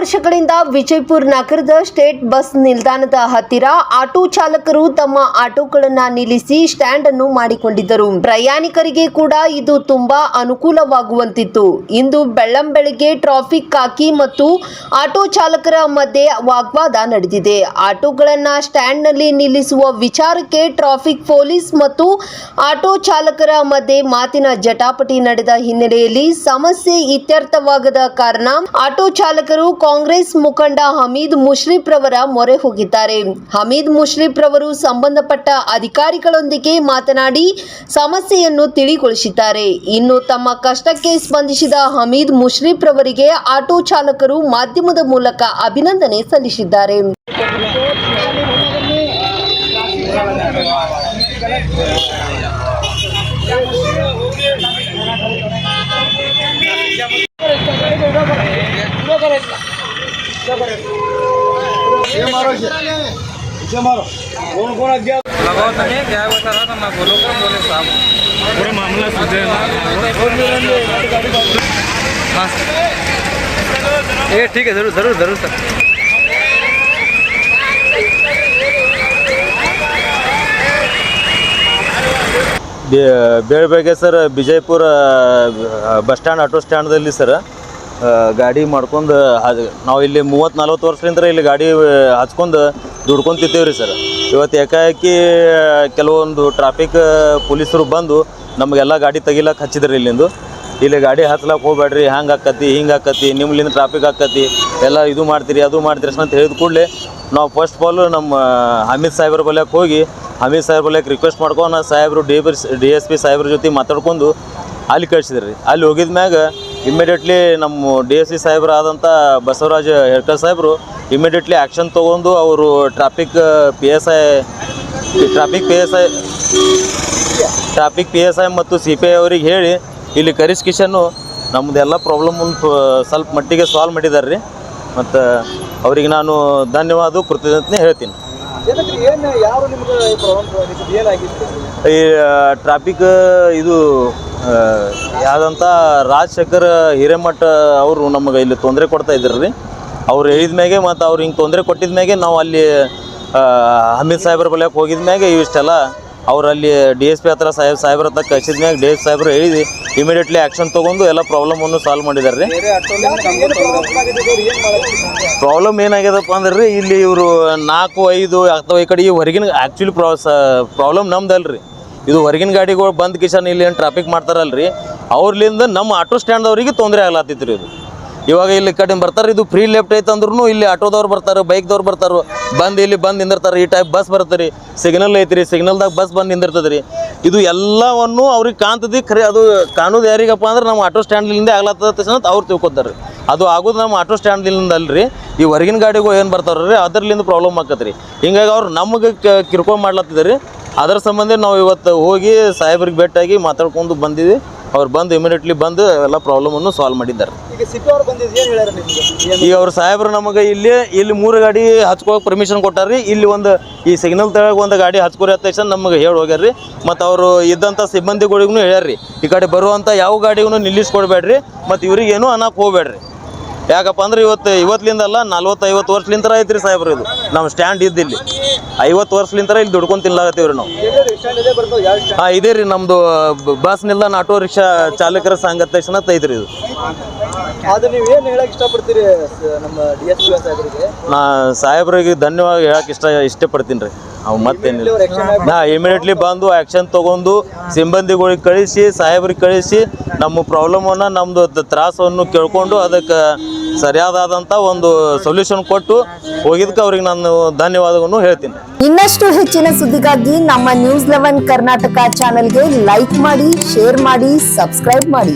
ವರ್ಷಗಳಿಂದ ವಿಜಯಪುರ ನಗರದ state bus ನಿಲ್ದಾಣದ ಹತ್ತಿರ ಆಟೋ ಚಾಲಕರು ತಮ್ಮ ಆಟೋಗಳನ್ನು ನಿಲ್ಲಿಸಿ ಸ್ಟ್ಯಾಂಡ್ ಅನ್ನು ಮಾಡಿಕೊಂಡಿದ್ದರು. ಪ್ರಯಾಣಿಕರಿಗೆ ಕೂಡ ಇದು ತುಂಬಾ ಅನುಕೂಲವಾಗುವಂತಿತ್ತು. ಇಂದು ಬೆಳ್ಳಂಬೆಳಗ್ಗೆ ಟ್ರಾಫಿಕ್ ಖಾಕಿ ಮತ್ತು ಆಟೋ ಚಾಲಕರ ಮಧ್ಯೆ ವಾಗ್ವಾದ ನಡೆದಿದೆ. ಆಟೋಗಳನ್ನು ಸ್ಟ್ಯಾಂಡ್ನಲ್ಲಿ ನಿಲ್ಲಿಸುವ ವಿಚಾರಕ್ಕೆ ಟ್ರಾಫಿಕ್ ಪೊಲೀಸ್ ಮತ್ತು ಆಟೋ ಚಾಲಕರ ಮಧ್ಯೆ ಮಾತಿನ ಜಟಾಪಟಿ ನಡೆದ ಹಿನ್ನೆಲೆಯಲ್ಲಿ ಸಮಸ್ಯೆ ಇತ್ಯರ್ಥವಾಗದ ಕಾರಣ ಆಟೋ ಚಾಲಕರು ಕಾಂಗ್ರೆಸ್ ಮುಖಂಡ ಹಮೀದ್ ಮುಷ್ರಿಫ್ ರವರ ಮೊರೆ ಹೋಗಿದ್ದಾರೆ. ಹಮೀದ್ ಮುಷ್ರಿಫ್ ರವರು ಸಂಬಂಧಪಟ್ಟ ಅಧಿಕಾರಿಗಳೊಂದಿಗೆ ಮಾತನಾಡಿ ಸಮಸ್ಯೆಯನ್ನು ತಿಳಿಗೊಳಿಸಿದ್ದಾರೆ. ಇನ್ನು ತಮ್ಮ ಕಷ್ಟಕ್ಕೆ ಸ್ಪಂದಿಸಿದ ಹಮೀದ್ ಮುಷ್ರಿಫ್ ರವರಿಗೆ ಆಟೋ ಚಾಲಕರು ಮಾಧ್ಯಮದ ಮೂಲಕ ಅಭಿನಂದನೆ ಸಲ್ಲಿಸಿದ್ದಾರೆ. लगाओ तनी क्या बता रहा था मैं बोलो कौन बोले साहब पूरा मामला सुधरे हाँ ये ठीक है ज़रूर ज़रूर ज़रूर सर ಬೆಳಗ್ಗೆ sir Vijayapura bus stand auto ಸ್ಟ್ಯಾಂಡ್ದಲ್ಲಿ ಸರ್ ಗಾಡಿ ಮಾಡ್ಕೊಂಡು ನಾವು ಇಲ್ಲಿ 30-40 ವರ್ಷದಿಂದ ಇಲ್ಲಿ ಗಾಡಿ ಹಚ್ಕೊಂಡು ದುಡ್ಕೊಂತಿದ್ದೇವೆ ರೀ ಸರ್. ಇವತ್ತು ಏಕಾಏಕಿ ಕೆಲವೊಂದು ಟ್ರಾಫಿಕ್ ಪೊಲೀಸರು ಬಂದು ನಮಗೆಲ್ಲ ಗಾಡಿ ತೆಗಿಲಕ್ಕೆ ಹಚ್ಚಿದ್ರಿ. ಇಲ್ಲಿ ಗಾಡಿ ಹಚ್ಲಕ್ಕೆ ಹೋಗ್ಬೇಡ್ರಿ, ಹಂಗೆ ಆಕತಿ ಹಿಂಗೆ ಆಕತಿ, ನಿಮ್ಲಿಂದ ಟ್ರಾಫಿಕ್ ಆಕತಿ, ಎಲ್ಲ ಇದು ಮಾಡ್ತೀರಿ ಅದು ಮಾಡ್ತೀರಿ ಅಂತ ಹೇಳಿದ ಕೂಡಲೇ ನಾವು ಫಸ್ಟ್ ಆಫ್ ಆಲ್ ನಮ್ಮ ಹಮೀದ್ ಸಾಹೇಬ್ರ ಬಲ್ಯಕ್ಕೆ ಹೋಗಿ ಹಮೀದ್ ಸಾಹೇಬ್ರ ಬಲ್ಯಕ್ಕೆ ರಿಕ್ವೆಸ್ಟ್ ಮಾಡ್ಕೊಂಡು ಸಾಹೇಬರು DSP ಸಾಹೇಬ್ರ ಜೊತೆ ಮಾತಾಡ್ಕೊಂಡು ಅಲ್ಲಿ ಕಳಿಸಿದ್ರಿ. ಅಲ್ಲಿ ಹೋಗಿದ ಮ್ಯಾಗ ಇಮ್ಮಿಡಿಯೇಟ್ಲಿ ನಮ್ಮ DSP ಸಾಹೇಬ್ರು ಆದಂಥ ಬಸವರಾಜ ಹೆಡ್ಕರ್ ಸಾಹೇಬರು ಇಮ್ಮಿಡಿಯೇಟ್ಲಿ ಆ್ಯಕ್ಷನ್ ತೊಗೊಂಡು ಅವರು ಟ್ರಾಫಿಕ್ PSI ಮತ್ತು CPI ಅವ್ರಿಗೆ ಹೇಳಿ ಇಲ್ಲಿ ಕರಿಸ್ಕಿಶನ್ನು ನಮ್ಮದೆಲ್ಲ ಪ್ರಾಬ್ಲಮ್ ಸ್ವಲ್ಪ ಮಟ್ಟಿಗೆ ಸಾಲ್ವ್ ಮಾಡಿದ್ದಾರೆ ರೀ. ಮತ್ತು ಅವ್ರಿಗೆ ನಾನು ಧನ್ಯವಾದ ಕೃತಜ್ಞತೆ ಹೇಳ್ತೀನಿ. ಈ ಟ್ರಾಫಿಕ್ ಇದು ಯಾವ್ದಂತ ರಾಜಶೇಖರ್ ಹಿರೇಮಠ ಅವರು ನಮಗೆ ಇಲ್ಲಿ ತೊಂದರೆ ಕೊಡ್ತಾ ಇದ್ರು ರೀ. ಅವ್ರು ಹೇಳಿದ ಮ್ಯಾಗೆ ಮತ್ತು ಅವ್ರು ಹಿಂಗೆ ತೊಂದರೆ ಕೊಟ್ಟಿದ ಮ್ಯಾಗೆ ನಾವು ಅಲ್ಲಿ ಹಮೀದ್ ಸಾಹೇಬ್ರ ಬಲ್ಯಕ್ಕೆ ಹೋಗಿದ ಮ್ಯಾಗೆ ಇವಿಷ್ಟೆಲ್ಲ ಅವ್ರು ಅಲ್ಲಿ DSP ಹತ್ರ ಸಾಹೇಬ್ರ ಹತ್ರ ಕಳಿಸಿದ ಮ್ಯಾಗೆ DSP ಸಾಹೇಬ್ರು ಹೇಳಿದ್ವಿ ಇಮಿಡಿಯೇಟ್ಲಿ ಆ್ಯಕ್ಷನ್ ತೊಗೊಂಡು ಎಲ್ಲ ಪ್ರಾಬ್ಲಮನ್ನು ಸಾಲ್ವ್ ಮಾಡಿದ್ದಾರೆ ರೀ. ಪ್ರಾಬ್ಲಮ್ ಏನಾಗ್ಯದಪ್ಪ ಅಂದ್ರೆ ರೀ, ಇಲ್ಲಿ ಇವರು 4-5 ಅಥವಾ ಈ ಕಡೆ ಈ ಹೊರಗಿನ ಆ್ಯಕ್ಚುಲಿ ಪ್ರಾಬ್ಲಮ್ ನಮ್ದಲ್ರಿ. ಇದು ಹೊರಗಿನ ಗಾಡಿಗಳು ಬಂದು ಕಿಶನ್ ಇಲ್ಲಿ ಏನು ಟ್ರಾಫಿಕ್ ಮಾಡ್ತಾರಲ್ರಿ, ಅವ್ರಲಿಂದ ನಮ್ಮ ಆಟೋ ಸ್ಟ್ಯಾಂಡ್ದವ್ರಿಗೆ ತೊಂದರೆ ಆಗ್ಲತ್ತಿತ್ತು ರೀ. ಇದು ಇವಾಗ ಇಲ್ಲಿ ಕಡೆ ಬರ್ತಾರೆ, ಇದು ಫ್ರೀ ಲೆಫ್ಟ್ ಐತೆ ಅಂದ್ರೂ ಇಲ್ಲಿ ಆಟೋದವ್ರು ಬರ್ತಾರೆ, ಬೈಕ್ದವ್ರು ಬರ್ತಾರೆ, ಇಲ್ಲಿ ಬಂದು ನಿಂದಿರ್ತಾರೆ. ಈ ಟೈಪ್ ಬಸ್ ಬರುತ್ತೆ ರೀ, ಸಿಗ್ನಲ್ ಐತ್ರಿ, ಸಿಗ್ನಲ್ದಾಗ ಬಸ್ ಬಂದು ನಿಂದಿರ್ತದೆ ರೀ. ಇದು ಎಲ್ಲವನ್ನು ಅವ್ರಿಗೆ ಕಾಣ್ತದೆ. ಖರೆ ಅದು ಕಾಣೋದು ಯಾರಿಗಪ್ಪ ಅಂದ್ರೆ ನಮ್ಮ ಆಟೋ ಸ್ಟ್ಯಾಂಡ್ಲಿಂದ ಆಗ್ಲತ್ತದ ಅಂತ ಅವ್ರು ತಿಳ್ಕೊತಾರೆ ರೀ. ಅದು ಆಗೋದು ನಮ್ಮ ಆಟೋ ಸ್ಟ್ಯಾಂಡ್ಲಿಂದ ಅಲ್ರಿ, ಈ ಹೊರಗಿನ ಗಾಡಿಗಳು ಏನು ಬರ್ತಾರ ರೀ ಅದರ್ಲಿಂದ ಪ್ರಾಬ್ಲಮ್ ಆಕತ್ರಿ. ಹಿಂಗಾಗಿ ಅವ್ರು ನಮಗೆ ಕಿರ್ಕೊಂಡು ಮಾಡ್ಲತ್ತಿದ್ದಾರೆ. ಅದರ ಸಂಬಂಧ ನಾವು ಇವತ್ತು ಹೋಗಿ ಸಾಹೇಬ್ರಿಗೆ ಭೇಟಿಯಾಗಿ ಮಾತಾಡ್ಕೊಂಡು ಬಂದಿದ್ವಿ. ಅವ್ರು ಬಂದು ಇಮಿಡಿಯೇಟ್ಲಿ ಬಂದು ಎಲ್ಲ ಪ್ರಾಬ್ಲಮನ್ನು ಸಾಲ್ವ್ ಮಾಡಿದ್ದಾರೆ. ಈಗ ಅವ್ರು ಸಾಹೇಬ್ರು ನಮಗೆ ಇಲ್ಲಿ 3 ಗಾಡಿ ಹಚ್ಕೋಕೆ ಪರ್ಮಿಷನ್ ಕೊಟ್ಟಾರ್ರಿ. ಇಲ್ಲಿ ಒಂದು ಈ ಸಿಗ್ನಲ್ ತೆಳಗೆ ಒಂದು ಗಾಡಿ ಹಚ್ಕೋರಿ ಅತ್ತ ತಕ್ಷಣ ನಮಗೆ ಹೇಳಿ ಹೋಗ್ಯಾರ್ರಿ. ಮತ್ತು ಅವರು ಇದ್ದಂಥ ಸಿಬ್ಬಂದಿಗಳಿಗೂ ಹೇಳ್ಯಾರ್ರಿ, ಈ ಕಡೆ ಬರುವಂಥ ಯಾವ ಗಾಡಿಗೂ ನಿಲ್ಲಿಸ್ಕೊಡ್ಬೇಡ್ರಿ, ಮತ್ತು ಇವ್ರಿಗೆ ಏನೂ ಅನ್ನಕ್ಕೆ ಹೋಗ್ಬೇಡ್ರಿ. ಯಾಕಪ್ಪ ಅಂದ್ರೆ ಇವತ್ತಿಂದಲ್ಲ 40-50 ವರ್ಷಲಿಂತರ ಐತ್ರಿ ಸಾಹೇಬ್ರು. ಇದು ನಮ್ಮ ಸ್ಟ್ಯಾಂಡ್ ಇದ್ದಿಲ್ಲಿ 50 ವರ್ಷಲಿಂತರ ಇಲ್ಲಿ ದುಡ್ಕೊಂಡು ತಿನ್ಲಾಗತ್ತೀವ್ರಿ ನಾವು. ಹಾಂ ಇದೇ ರೀ ನಮ್ಮದು ಬಸ್ ನಿಲ್ದಾಣ ಆಟೋ ರಿಕ್ಷಾ ಚಾಲಕರ ಸಂಘ ತಕ್ಷಣ ಐತ್ರಿ ಇದು. ನಾ ಸಾಹೇಬ್ರಿಗೆ ಧನ್ಯವಾದ ಹೇಳಕ್ಕೆ ಇಷ್ಟಪಡ್ತೀನಿ ರೀ. ಅವು ಮತ್ತೇನಿಲ್ಲ, ನಾ ಇಮಿಡಿಯೇಟ್ಲಿ ಬಂದು ಆ್ಯಕ್ಷನ್ ತೊಗೊಂಡು ಸಿಬ್ಬಂದಿಗಳಿಗೆ ಕಳಿಸಿ ಸಾಹೇಬ್ರಿಗೆ ಕಳಿಸಿ ನಮ್ಮ ಪ್ರಾಬ್ಲಮನ್ನು ನಮ್ಮದು ತ್ರಾಸವನ್ನು ಕೇಳ್ಕೊಂಡು ಅದಕ್ಕೆ ಸರಿಯಾದಂಥ ಒಂದು ಸೊಲ್ಯೂಷನ್ ಕೊಟ್ಟು ಹೋಗಿದ್ದಕ್ಕೆ ಅವ್ರಿಗೆ ನಾನು ಧನ್ಯವಾದವನ್ನು ಹೇಳ್ತೀನಿ. ಇನ್ನಷ್ಟು ಹೆಚ್ಚಿನ ಸುದ್ದಿಗಾಗಿ ನಮ್ಮ News 11 ಕರ್ನಾಟಕ ಚಾನೆಲ್ಗೆ ಲೈಕ್ ಮಾಡಿ, ಶೇರ್ ಮಾಡಿ, ಸಬ್ಸ್ಕ್ರೈಬ್ ಮಾಡಿ.